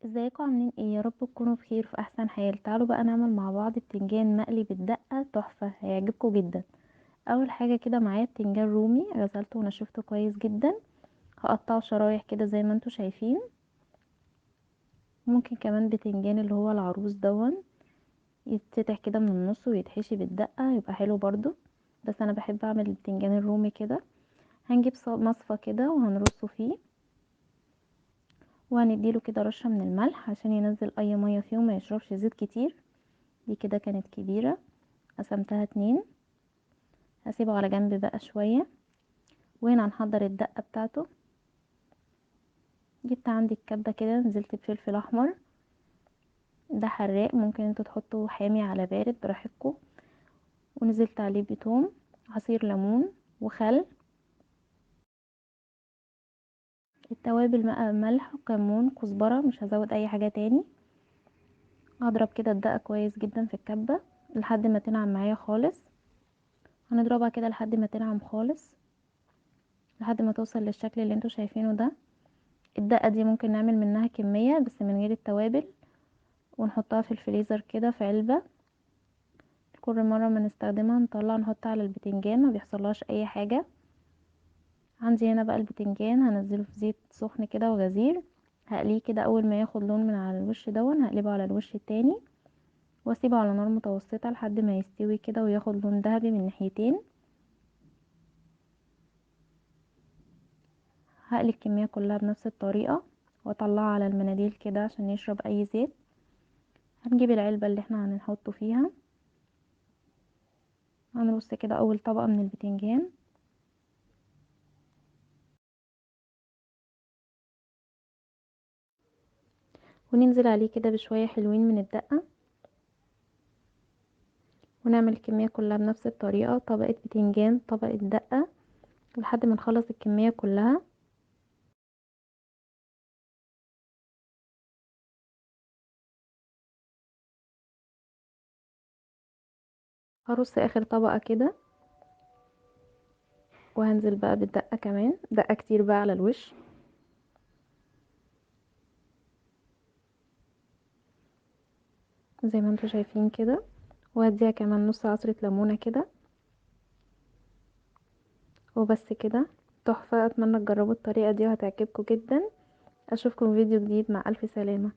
ازيكم عاملين ايه؟ يا رب تكونوا بخير في احسن حال. تعالوا بقى نعمل مع بعض بتنجان مقلي بالدقه، تحفه هيعجبكم جدا. اول حاجه كده معايا بتنجان رومي، غسلته ونشفته كويس جدا. هقطعه شرايح كده زي ما انتوا شايفين. ممكن كمان بتنجان اللي هو العروس دون يتفتح كده من النص ويتحشي بالدقه، يبقى حلو برضو. بس انا بحب اعمل البتنجان الرومي كده. هنجيب مصفى كده وهنرصه فيه، وهنديله كده رشه من الملح عشان ينزل اي ميه فيه وما يشربش زيت كتير. دي كده كانت كبيرة، قسمتها 2. هسيبه على جنب بقى شوية. وهنا هنحضر الدقة بتاعته. جبت عندي الكبة كده، نزلت بفلفل احمر، ده حراق، ممكن انتوا تحطوا حامي على بارد براحتكم. ونزلت عليه بتوم، عصير ليمون، وخل. التوابل بقى ملح وكمون كزبرة، مش هزود اي حاجة تاني. هضرب كده الدقة كويس جدا في الكبة لحد ما تنعم معايا خالص. هنضربها كده لحد ما تنعم خالص، لحد ما توصل للشكل اللي انتوا شايفينه ده. الدقة دي ممكن نعمل منها كمية بس من غير التوابل، ونحطها في الفريزر كده في علبة. كل مرة ما نستخدمها نطلع نحط على البتنجان، ما بيحصلهاش اي حاجة. عندي هنا بقى البتنجان هنزله في زيت سخن كده وغزير. هقليه كده، اول ما ياخد لون من على الوش دون هقلبه على الوش التاني، واسيبه على نار متوسطة لحد ما يستوي كده وياخد لون ذهبي من ناحيتين. هقلي الكمية كلها بنفس الطريقة، واطلعها على المناديل كده عشان يشرب اي زيت. هنجيب العلبة اللي احنا هنحطه فيها، هنرص كده اول طبقة من البتنجان، وننزل عليه كده بشوية حلوين من الدقة. ونعمل الكمية كلها بنفس الطريقة، طبقة بتنجان طبقة دقة، لحد ما نخلص الكمية كلها. هرص اخر طبقة كده، وهنزل بقى بالدقة كمان، دقة كتير بقى على الوش. زي ما انتوا شايفين كده. وهديها كمان نص عصرة ليمونة كده. وبس كده، تحفة. اتمنى تجربوا الطريقة دي وهتعجبكم جدا. اشوفكم فيديو جديد، مع الف سلامة.